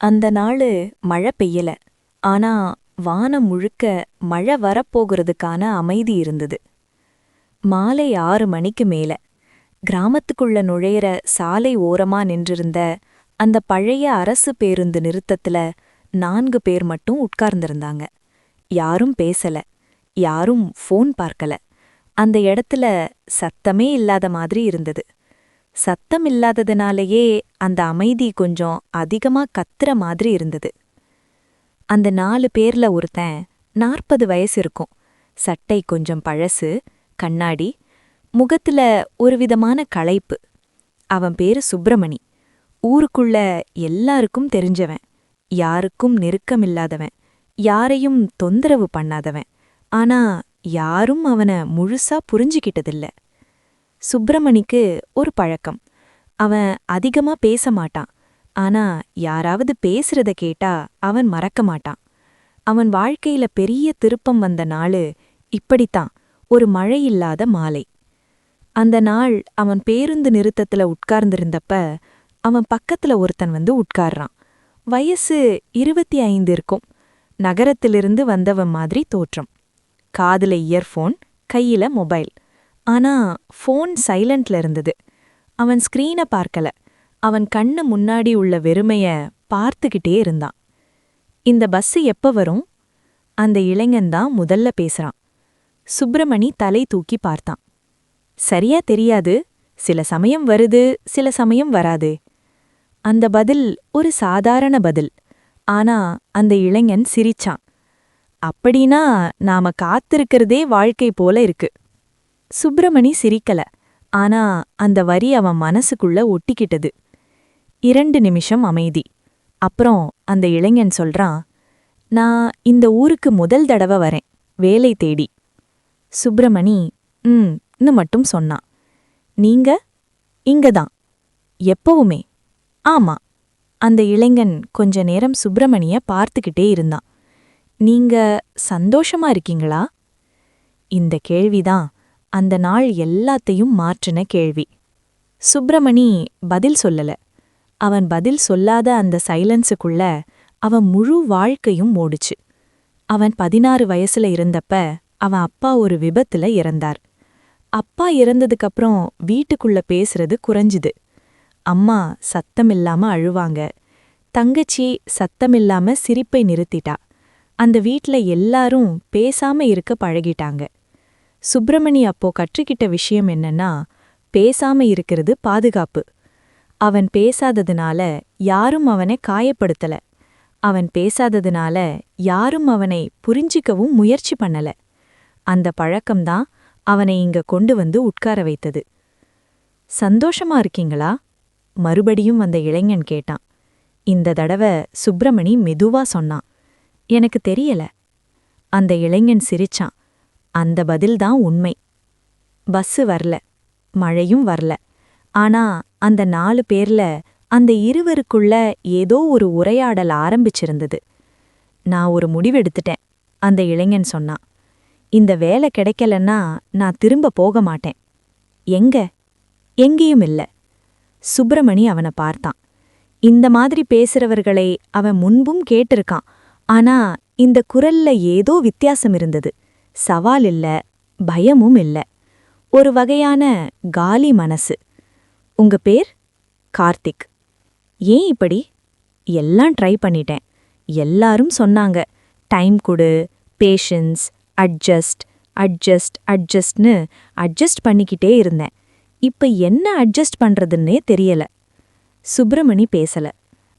அந்த நாளு மழை பெய்யல. ஆனா வானம் முழுக்க மழை வரப்போகிறதுக்கான அமைதி இருந்தது. மாலை 6 மணிக்கு மேல கிராமத்துக்குள்ள நுழையிற சாலை ஓரமா நின்றிருந்த அந்த பழைய அரசு பேருந்து நிறுத்தத்துல 4 பேர் மட்டும் உட்கார்ந்திருந்தாங்க. யாரும் பேசல, யாரும் ஃபோன் பார்க்கல. அந்த இடத்துல சத்தமே இல்லாத மாதிரி இருந்தது. சத்தம் இல்லாததுனாலேயே அந்த அமைதி கொஞ்சம் அதிகமா கத்துற மாதிரி இருந்தது. அந்த 4 பேர்ல ஒருத்தன் 40 வயசு இருக்கும். சட்டை கொஞ்சம் பழசு, கண்ணாடி, முகத்துல ஒருவிதமான களைப்பு. அவன் பேரு சுப்பிரமணி. ஊருக்குள்ள எல்லாருக்கும் தெரிஞ்சவன், யாருக்கும் நெருக்கமில்லாதவன், யாரையும் தொந்தரவு பண்ணாதவன். ஆனா யாரும் அவன முழுசா புரிஞ்சுக்கிட்டதில்ல. சுப்பிரமணிக்கு ஒரு பழக்கம். அவன் அதிகமா பேச மாட்டான். ஆனா யாராவது பேசுறத கேட்டா அவன் மறக்க மாட்டான். அவன் வாழ்க்கையில பெரிய திருப்பம் வந்த நாளு இப்படித்தான், ஒரு மழையில்லாத மாலை. அந்த நாள் அவன் பேருந்து நிறுத்தத்துல உட்கார்ந்திருந்தப்ப அவன் பக்கத்துல ஒருத்தன் வந்து உட்கார்றான். வயசு 25 இருக்கும். நகரத்திலிருந்து வந்தவன் மாதிரி தோற்றம். காதுல இயர்ஃபோன், கையில மொபைல். ஆனா ஃபோன் சைலண்ட்ல இருந்தது. அவன் ஸ்கிரீன பார்க்கல. அவன் கண்ணு முன்னாடி உள்ள வெறுமைய பார்த்துக்கிட்டே இருந்தான். இந்த பஸ் எப்ப வரும்? அந்த இளைஞன்தான் முதல்ல பேசுறான். சுப்பிரமணி தலை தூக்கி பார்த்தான். சரியா தெரியாது, சில சமயம் வருது, சில சமயம் வராது. அந்த பதில் ஒரு சாதாரண பதில். ஆனா அந்த இளைஞன் சிரிச்சான். அப்படின்னா நாம காத்திருக்கிறதே வாழ்க்கை போல இருக்கு. சுப்பிரமணி சிரிக்கல. ஆனா அந்த வரி அவன் மனசுக்குள்ள ஒட்டிக்கிட்டது. 2 நிமிஷம் அமைதி. அப்புறம் அந்த இளைஞன் சொல்றான், நான் இந்த ஊருக்கு முதல் தடவை வரேன், வேலை தேடி. சுப்பிரமணி ன்னு மட்டும் சொன்னான். நீங்க? இங்கதான். எப்பவுமே? ஆமா. அந்த இளைஞன் கொஞ்ச நேரம் சுப்பிரமணிய பார்த்துக்கிட்டே இருந்தான். நீங்க சந்தோஷமா இருக்கீங்களா? இந்த கேள்விதான் அந்த நாள் எல்லாத்தையும் மாற்றின கேள்வி. சுப்பிரமணி பதில் சொல்லல. அவன் பதில் சொல்லாத அந்த சைலன்ஸுக்குள்ள அவன் முழு வாழ்க்கையும் ஓடுச்சு. அவன் 16 வயசுல இருந்தப்ப அவன் அப்பா ஒரு விபத்துல இறந்தார். அப்பா இறந்ததுக்கப்புறம் வீட்டுக்குள்ள பேசுறது குறைஞ்சுது. அம்மா சத்தமில்லாம அழுவாங்க. தங்கச்சி சத்தமில்லாம சிரிப்பை நிறுத்திட்டா. அந்த வீட்ல எல்லாரும் பேசாம இருக்க பழகிட்டாங்க. சுப்பிரமணி அப்போ கற்றுக்கிட்ட விஷயம் என்னன்னா, பேசாம இருக்கிறது பாதுகாப்பு. அவன் பேசாததுனால யாரும் அவனை காயப்படுத்தல. அவன் பேசாததுனால யாரும் அவனை புரிஞ்சிக்கவும் முயற்சி பண்ணல. அந்த பழக்கம்தான் அவனை இங்க கொண்டு வந்து உட்கார வைத்தது. சந்தோஷமா இருக்கீங்களா? மறுபடியும் அந்த இளைஞன் கேட்டான். இந்த தடவை சுப்பிரமணி மெதுவா சொன்னான். எனக்கு தெரியல. அந்த இளைஞன் சிரிச்சான். அந்த பதில்தான் உண்மை. பஸ்ஸு வரல, மழையும் வரல. ஆனா அந்த 4 பேர்ல அந்த இருவருக்குள்ள ஏதோ ஒரு உரையாடல் ஆரம்பிச்சிருந்தது. நான் ஒரு முடிவெடுத்துட்டேன், அந்த இளைஞன் சொன்னான். இந்த வேலை கிடைக்கலன்னா நான் திரும்ப போக மாட்டேன். எங்க? எங்கேயும் இல்ல. சுப்பிரமணி அவனை பார்த்தான். இந்த மாதிரி பேசுறவர்களை அவன் முன்பும் கேட்டிருக்கான். ஆனா இந்த குரல்ல ஏதோ வித்தியாசம் இருந்தது. சவால் இல்ல, பயமும் இல்ல. ஒரு வகையான காலி மனசு. உங்க பேர்? கார்த்திக். ஏன் இப்படி? எல்லாம் ட்ரை பண்ணிட்டேன். எல்லாரும் சொன்னாங்க, டைம் கொடு, பேஷன்ஸ், அட்ஜஸ்ட்னு அட்ஜஸ்ட் பண்ணிக்கிட்டே இருந்தேன். இப்ப என்ன அட்ஜஸ்ட் பண்றதுன்னே தெரியல. சுப்பிரமணி பேசல.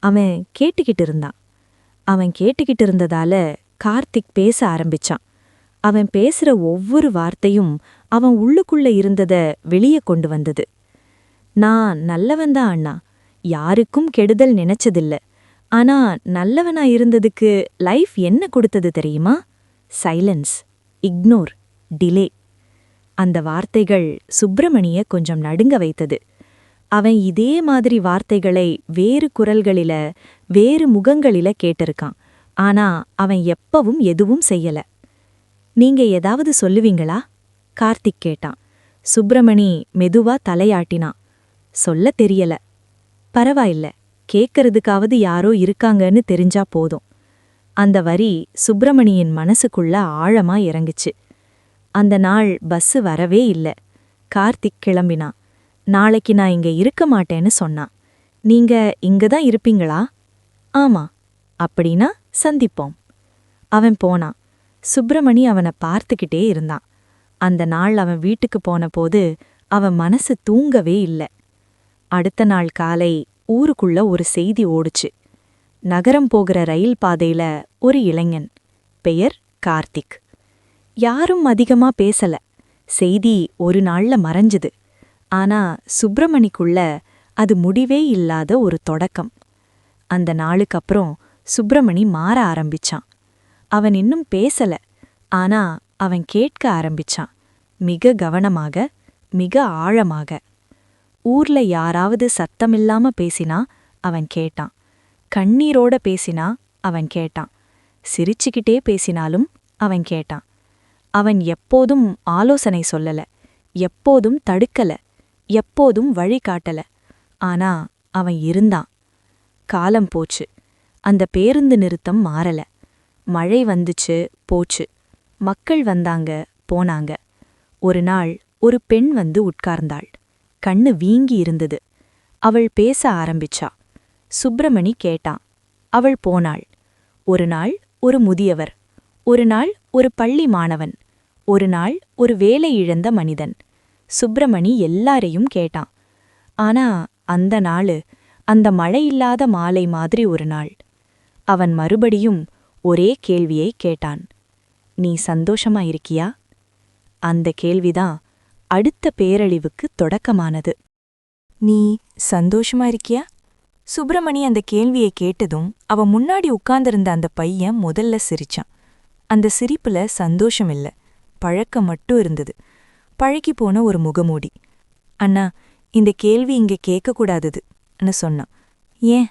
அவன் கேட்டுக்கிட்டு இருந்தான். அவன் கேட்டுக்கிட்டு இருந்ததால கார்த்திக் பேச ஆரம்பிச்சான். அவன் பேசுற ஒவ்வொரு வார்த்தையும் அவன் உள்ளுக்குள்ள இருந்தத வெளியே கொண்டு வந்தது. நான் நல்லவன்தான் அண்ணா, யாருக்கும் கெடுதல் நினைச்சதில்ல. ஆனா நல்லவனா இருந்ததுக்கு லைஃப் என்ன கொடுத்தது தெரியுமா? Silence, ignore, delay. அந்த வார்த்தைகள் சுப்பிரமணிய கொஞ்சம் நடுங்க வைத்தது. அவன் இதே மாதிரி வார்த்தைகளை வேறு குரல்களில, வேறு முகங்களில கேட்டிருக்கான். ஆனா அவன் எப்பவும் எதுவும் செய்யல. நீங்க ஏதாவது சொல்லுவீங்களா? கார்த்திக் கேட்டான். சுப்பிரமணி மெதுவா தலையாட்டினான். சொல்ல தெரியல. பரவாயில்ல, கேட்கறதுக்காவது யாரோ இருக்காங்கன்னு தெரிஞ்சா போதும். அந்த வரி சுப்பிரமணியின் மனசுக்குள்ள ஆழமா இறங்குச்சு. அந்த நாள் பஸ்ஸு வரவே இல்ல. கார்த்திக் கிளம்பினான். நாளைக்கு நான் இங்க இருக்க மாட்டேன்னு சொன்னான். நீங்க இங்கதான் இருப்பீங்களா? ஆமா. அப்படின்னா சந்திப்போம். அவன் போனான். சுப்பிரமணி அவனை பார்த்துக்கிட்டே இருந்தான். அந்த நாள் அவன் வீட்டுக்கு போனபோது அவன் மனசு தூங்கவே இல்ல. அடுத்த நாள் காலை ஊருக்குள்ள ஒரு செய்தி ஓடுச்சு. நகரம் போகிற ரயில் பாதையில ஒரு இளைஞன். பெயர் கார்த்திக். யாரும் அதிகமா பேசல. செய்தி ஒரு நாள்ல மறைஞ்சுது. ஆனா சுப்பிரமணிக்குள்ள அது முடிவே இல்லாத ஒரு தொடக்கம். அந்த நாளுக்கப்புறம் சுப்பிரமணி மாற ஆரம்பிச்சான். அவன் இன்னும் பேசல. ஆனா அவன் கேட்க ஆரம்பிச்சான். மிக கவனமாக, மிக ஆழமாக. ஊர்ல யாராவது சத்தமில்லாம பேசினா அவன் கேட்டான். கண்ணீரோட பேசினா அவன் கேட்டான். சிரிச்சுக்கிட்டே பேசினாலும் அவன் கேட்டான். அவன் எப்போதும் ஆலோசனை சொல்லல, எப்போதும் தடுக்கல, எப்போதும் வழிகாட்டல. ஆனா அவன் இருந்தான். காலம் போச்சு. அந்த பேருந்து நிறுத்தம் மாறல. மழை வந்துச்சு, போச்சு. மக்கள் வந்தாங்க, போனாங்க. ஒரு நாள் ஒரு பெண் வந்து உட்கார்ந்தாள். கண்ணு வீங்கி இருந்தது. அவள் பேச ஆரம்பிச்சா. சுப்பிரமணி கேட்டான். அவள் போனாள். ஒரு நாள் ஒரு முதியவர், ஒரு நாள் ஒரு பள்ளி மாணவன், ஒரு நாள் ஒரு வேலை இழந்த மனிதன். சுப்பிரமணி எல்லாரையும் கேட்டான். ஆனா அந்த நாளு அந்த மழையில்லாத மாலை மாதிரி ஒரு நாள். அவன் மறுபடியும் ஒரே கேள்வியை கேட்டான். நீ சந்தோஷமா இருக்கியா? அந்த கேள்விதான் அடுத்த பேரழிவுக்கு தொடக்கமானது. நீ சந்தோஷமா இருக்கியா? சுப்பிரமணி அந்த கேள்வியை கேட்டதும் அவன் முன்னாடி உட்கார்ந்திருந்த அந்த பையன் முதல்ல சிரிச்சான். அந்த சிரிப்புல சந்தோஷம் இல்ல, பழக்கம் மட்டும் இருந்தது. பழகி போன ஒரு முகமூடி. அண்ணா, இந்த கேள்வி இங்க கேட்கக்கூடாதுன்னு சொன்னான். ஏன்?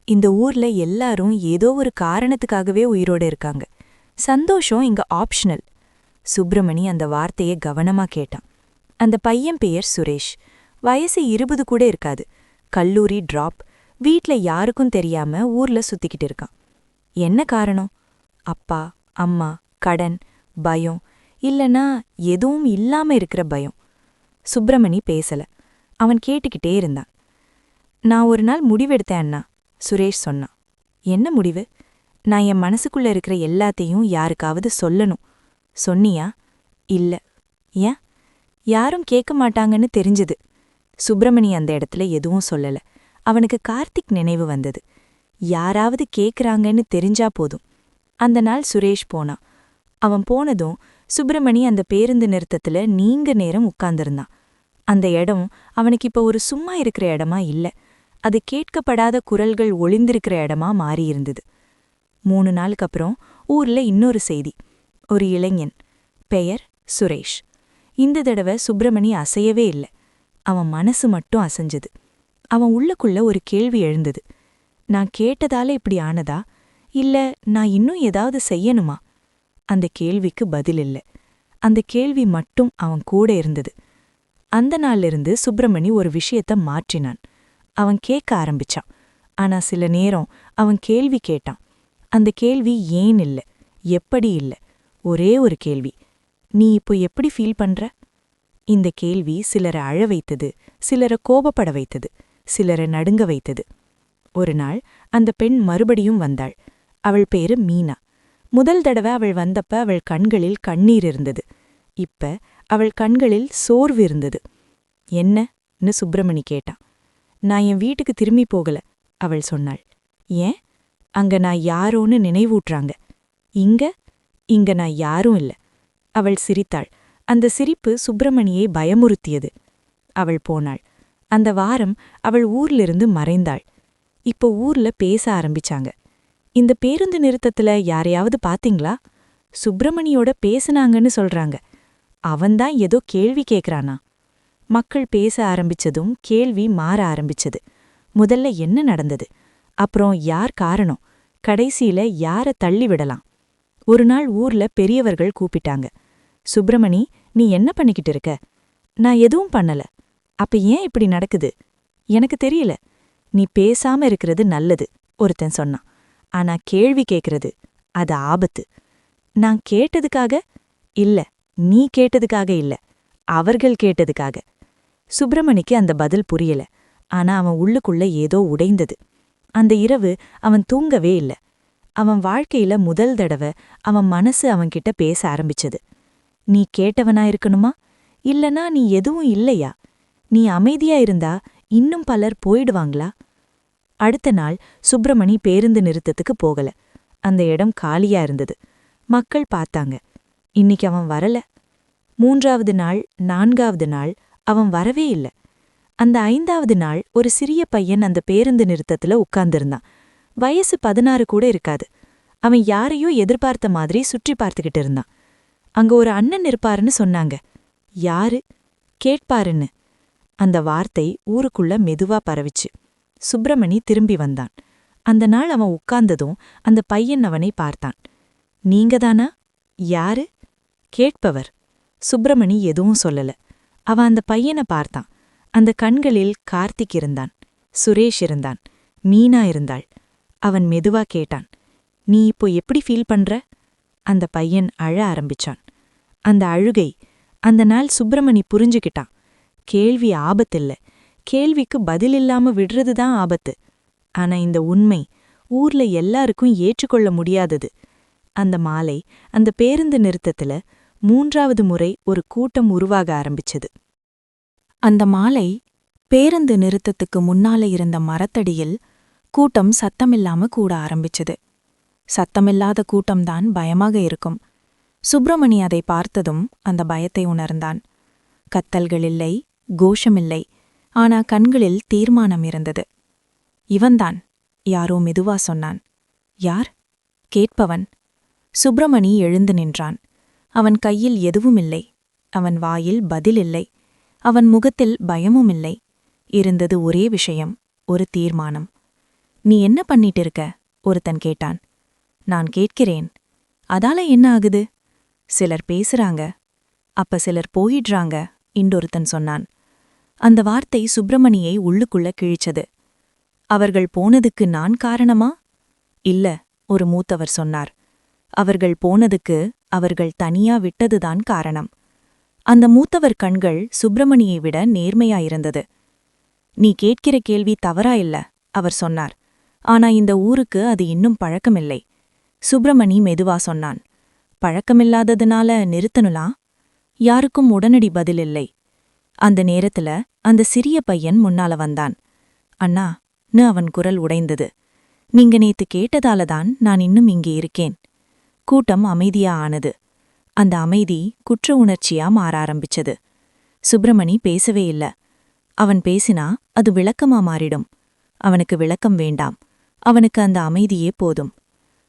இந்த ஊர்ல எல்லாரும் ஏதோ ஒரு காரணத்துக்காகவே உயிரோட இருக்காங்க. சந்தோஷம் இங்க ஆப்ஷனல். சுப்பிரமணி அந்த வார்த்தையை கவனமா கேட்டான். அந்த பையன் பெயர் சுரேஷ். வயசு 20 கூட இருக்காது. கல்லூரி டிராப். வீட்ல யாருக்கும் தெரியாம ஊர்ல சுத்திக்கிட்டு இருக்கான். என்ன காரணம்? அப்பா, அம்மா, கடன், பயம், இல்லனா எதுவும் இல்லாம இருக்கிற பயம். சுப்பிரமணி பேசல. அவன் கேட்டுக்கிட்டே இருந்தான். நான் ஒரு நாள் முடிவெடுத்தேன் அண்ணா, சுரேஷ் சொன்னான். என்ன முடிவு? நான் என் மனசுக்குள்ள இருக்கிற எல்லாத்தையும் யாருக்காவது சொல்லணும். சொன்னியா? இல்ல. ஏன்? யாரும் கேட்க மாட்டாங்கன்னு தெரிஞ்சது. சுப்பிரமணி அந்த இடத்துல எதுவும் சொல்லல. அவனுக்கு கார்த்திக் நினைவு வந்தது. யாராவது கேக்குறாங்கன்னு தெரிஞ்சா போதும். அந்த நாள் சுரேஷ் போனான். அவன் போனதும் சுப்பிரமணி அந்த பேருந்து நிறுத்தத்துல நீங்க நேரம் உட்கார்ந்திருந்தான். அந்த இடம் அவனுக்கு இப்ப ஒரு சும்மா இருக்கிற இடமா இல்ல. அது கேட்கப்படாத குரல்கள் ஒளிந்திருக்கிற இடமா மாறியிருந்தது. 3 நாளுக்கு அப்புறம் ஊர்ல இன்னொரு செய்தி. ஒரு இளைஞன். பெயர் சுரேஷ். இந்த தடவை சுப்பிரமணி அசையவே இல்ல. அவன் மனசு மட்டும் அசைஞ்சது. அவன் உள்ளுக்குள்ள ஒரு கேள்வி எழுந்தது. நான் கேட்டதால இப்படி ஆனதா? இல்ல நான் இன்னும் ஏதாவது செய்யணுமா? அந்த கேள்விக்கு பதில் இல்ல. அந்த கேள்வி மட்டும் அவன் கூட இருந்தது. அந்த நாளிலிருந்து சுப்பிரமணி ஒரு விஷயத்த மாற்றினான். அவன் கேட்க ஆரம்பிச்சான். ஆனா சில நேரம் அவன் கேள்வி கேட்டான். அந்த கேள்வி ஏன் இல்ல, எப்படி இல்ல, ஒரே ஒரு கேள்வி. நீ இப்போ எப்படி ஃபீல் பண்ற? இந்த கேள்வி சிலரை அழ வைத்தது, சிலரை கோபப்பட வைத்தது, சிலரை நடுங்க வைத்தது. ஒரு நாள் அந்த பெண் மறுபடியும் வந்தாள். அவள் பேரு மீனா. முதல் தடவை அவள் வந்தப்ப அவள் கண்களில் கண்ணீர் இருந்தது. இப்ப அவள் கண்களில் சோர்வு இருந்தது. என்னன்னு சுப்பிரமணி கேட்டான். நான் என் வீட்டுக்கு திரும்பி போகல, அவள் சொன்னாள். ஏன்? அங்க நான் யாரோன்னு நினைவூட்டுறாங்க. இங்க நான் யாரும் இல்ல. அவள் சிரித்தாள். அந்த சிரிப்பு சுப்பிரமணியை பயமுறுத்தியது. அவள் போனாள். அந்த வாரம் அவள் ஊர்லிருந்து மறைந்தாள். இப்போ ஊர்ல பேச ஆரம்பிச்சாங்க. இந்த பேருந்து நிறுத்தத்துல யாரையாவது பாத்தீங்களா? சுப்பிரமணியோட பேசுனாங்கன்னு சொல்றாங்க. அவன்தான் ஏதோ கேள்வி கேக்குறானா? மக்கள் பேச ஆரம்பிச்சதும் கேள்வி மாற ஆரம்பிச்சது. முதல்ல என்ன நடந்தது? அப்புறம் யார் காரணம்? கடைசியில யார தள்ளிவிடலாம்? ஒரு நாள் ஊர்ல பெரியவர்கள் கூப்பிட்டாங்க. சுப்பிரமணி, நீ என்ன பண்ணிக்கிட்டு இருக்க? நான் எதுவும் பண்ணல. அப்ப ஏன் இப்படி நடக்குது? எனக்கு தெரியல. நீ பேசாம இருக்கிறது நல்லது ஒருத்தன் சொன்னான். ஆனா கேள்வி கேட்கறது அது ஆபத்து. நான் கேட்டதுக்காக இல்ல, நீ கேட்டதுக்காக இல்ல, அவர்கள் கேட்டதுக்காக. சுப்பிரமணிக்கு அந்த பதில் புரியல. ஆனா அவன் உள்ளுக்குள்ள ஏதோ உடைந்தது. அந்த இரவு அவன் தூங்கவே இல்ல. அவன் வாழ்க்கையில முதல் தடவை அவன் மனசு அவன்கிட்ட பேச ஆரம்பிச்சது. நீ கேட்டவனா இருக்கணுமா, இல்லனா நீ எதுவும் இல்லையா? நீ அமைதியா இருந்தா இன்னும் பலர் போயிடுவாங்களா? அடுத்த நாள் சுப்பிரமணி பேருந்து நிறுத்தத்துக்கு போகல. அந்த இடம் காலியா இருந்தது. மக்கள் பார்த்தாங்க. இன்னைக்கு அவன் வரல. 3வது நாள், 4வது நாள் அவன் வரவே இல்ல. அந்த 5வது நாள் ஒரு சிறிய பையன் அந்த பேருந்து நிறுத்தத்துல உட்கார்ந்திருந்தான். வயசு 16 கூட இருக்காது. அவன் யாரையோ எதிர்பார்த்த மாதிரி சுற்றி பார்த்துக்கிட்டு இருந்தான். அங்க ஒரு அண்ணன் இருப்பாருன்னு சொன்னாங்க. யாரு கேட்பாருன்னு. அந்த வார்த்தை ஊருக்குள்ள மெதுவா பரவிச்சு. சுப்பிரமணி திரும்பி வந்தான். அந்த நாள் அவன் உட்கார்ந்ததும் அந்த பையன் அவனை பார்த்தான். நீங்கதானா? யாரு? கேட்பவர். சுப்பிரமணி எதுவும் சொல்லல. அவன் அந்த பையனை பார்த்தான். அந்த கண்களில் கார்த்திக் இருந்தான், சுரேஷ் இருந்தான், மீனா இருந்தாள். அவன் மெதுவா கேட்டான், நீ இப்போ எப்படி ஃபீல் பண்ற? அந்த பையன் அழ ஆரம்பிச்சான். அந்த அழுகை, அந்த நாள் சுப்பிரமணி புரிஞ்சுக்கிட்டான். கேள்வி ஆபத்தில்ல, கேள்விக்கு பதிலில்லாம விடுறதுதான் ஆபத்து. ஆனா இந்த உண்மை ஊர்ல எல்லாருக்கும் ஏற்றுக்கொள்ள முடியாதது. அந்த மாலை அந்த பேருந்து நிறுத்தத்துல 3வது முறை ஒரு கூட்டம் உருவாக ஆரம்பிச்சது. அந்த மாலை பேருந்து நிறுத்தத்துக்கு முன்னால இருந்த மரத்தடியில் கூட்டம் சத்தமில்லாம கூட ஆரம்பிச்சது. சத்தமில்லாத கூட்டம்தான் பயமாக இருக்கும். சுப்பிரமணி அதை பார்த்ததும் அந்த பயத்தை உணர்ந்தான். கத்தல்கள் இல்லை, கோஷமில்லை, ஆனா கண்களில் தீர்மானம் இருந்தது. இவன்தான், யாரோ மெதுவா சொன்னான். யார்? கேட்பவன். சுப்பிரமணி எழுந்து நின்றான். அவன் கையில் எதுவுமில்லை. அவன் வாயில் பதில் இல்லை. அவன் முகத்தில் பயமுமில்லை. இருந்தது ஒரே விஷயம், ஒரு தீர்மானம். நீ என்ன பண்ணிட்டு இருக்க? ஒருத்தன் கேட்டான். நான் கேட்கிறேன். அதால என்ன ஆகுது? சிலர் பேசுறாங்க, அப்ப சிலர் போயிடுறாங்க, இன்னொருத்தன் சொன்னான். அந்த வார்த்தை சுப்பிரமணியை உள்ளுக்குள்ள கிழிச்சது. அவர்கள் போனதுக்கு நான் காரணமா? இல்ல, ஒரு மூத்தவர் சொன்னார். அவர்கள் போனதுக்கு அவர்கள் தனியா விட்டதுதான் காரணம். அந்த மூத்தவர் கண்கள் சுப்பிரமணியை விட நேர்மையாயிருந்தது. நீ கேட்கிற கேள்வி தவறா இல்ல, அவர் சொன்னார். ஆனா இந்த ஊருக்கு அது இன்னும் பழக்கமில்லை. சுப்பிரமணி மெதுவா சொன்னான். பழக்கமில்லாததுனால நிறுத்தணுலா? யாருக்கும் உடனடி பதில் இல்லை. அந்த நேரத்துல அந்த சிறிய பையன் முன்னால வந்தான். அண்ணா அவன் குரல் உடைந்தது. நீங்க நேத்து கேட்டதாலதான் நான் இன்னும் இங்கே இருக்கேன். கூட்டம் அமைதியா ஆனது. அந்த அமைதி குற்ற உணர்ச்சியா மாற ஆரம்பிச்சது. சுப்பிரமணி பேசவே இல்ல. அவன் பேசினா அது விளக்கமா மாறிடும். அவனுக்கு விளக்கம் வேண்டாம். அவனுக்கு அந்த அமைதியே போதும்.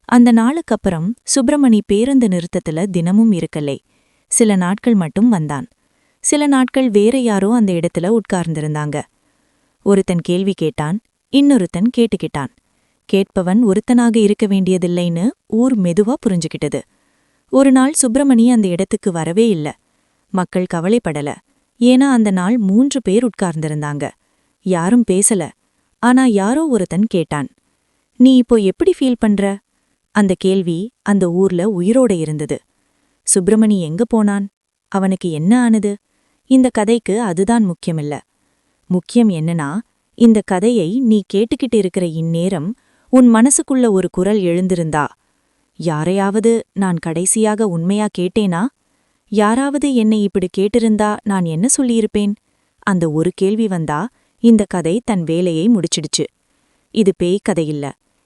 அந்த நாளுக்கப்புறம் சுப்பிரமணி பேருந்து நிறுத்தத்துல தினமும் இருக்கலை. சில நாட்கள் மட்டும் வந்தான். சில நாட்கள் வேற யாரோ அந்த இடத்துல உட்கார்ந்திருந்தாங்க. ஒருத்தன் கேள்வி கேட்டான், இன்னொருத்தன் கேட்டுக்கிட்டான். கேட்பவன் ஒருத்தனாக இருக்க வேண்டியதில்லைன்னு ஊர் மெதுவா புரிஞ்சுக்கிட்டது. ஒரு நாள் சுப்பிரமணி அந்த இடத்துக்கு வரவே இல்ல. மக்கள் கவலைப்படல. ஏன்னா அந்த நாள் 3 பேர் உட்கார்ந்திருந்தாங்க. யாரும் பேசல. ஆனா யாரோ ஒருத்தன் கேட்டான். நீ இப்போ எப்படி ஃபீல் பண்ற? அந்த கேள்வி அந்த ஊர்ல உயிரோட இருந்தது. சுப்பிரமணி எங்க போனான்? அவனுக்கு என்ன ஆனது? இந்த கதைக்கு அதுதான் முக்கியமில்ல. முக்கியம் என்னன்னா, இந்த கதையை நீ கேட்டுக்கிட்டு இருக்கிற இந்நேரம் உன் மனசுக்குள்ள ஒரு குரல் எழுந்திருந்தா, யாரையாவது நான் கடைசியாக உண்மையா கேட்டேனா? யாராவது என்னை இப்படி கேட்டிருந்தா நான் என்ன சொல்லியிருப்பேன்? அந்த ஒரு கேள்வி வந்தா இந்த கதை தன் வேலையை முடிச்சிடுச்சு. இது பேய் கதையில்ல.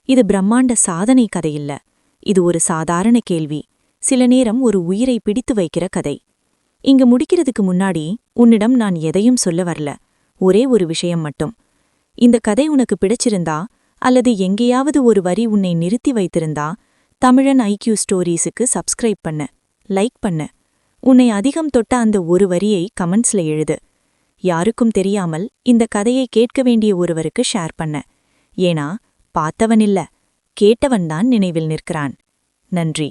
இது பிரம்மாண்ட சாதனை கதையில்ல. இது ஒரு சாதாரண கேள்வி, சில நேரம் ஒரு உயிரை பிடித்து வைக்கிற கதை. இங்க முடிக்கிறதுக்கு முன்னாடி உன்னிடம் நான் எதையும் சொல்ல வரல. ஒரே ஒரு விஷயம் மட்டும். இந்த கதை உனக்கு பிடிச்சிருந்தா, அல்லது எங்கேயாவது ஒரு வரி உன்னை நிறுத்தி வைத்திருந்தா, தமிழன் IQ ஸ்டோரீஸுக்கு சப்ஸ்கிரைப் பண்ணு, லைக் பண்ணு. உன்னை அதிகம் தொட்ட அந்த ஒரு வரியை கமெண்ட்ஸ்ல எழுது. யாருக்கும் தெரியாமல் இந்த கதையை கேட்க வேண்டிய ஒருவருக்கு ஷேர் பண்ண. ஏனா பார்த்தவனில்ல, கேட்டவன்தான் நினைவில் நிற்கிறான். நன்றி.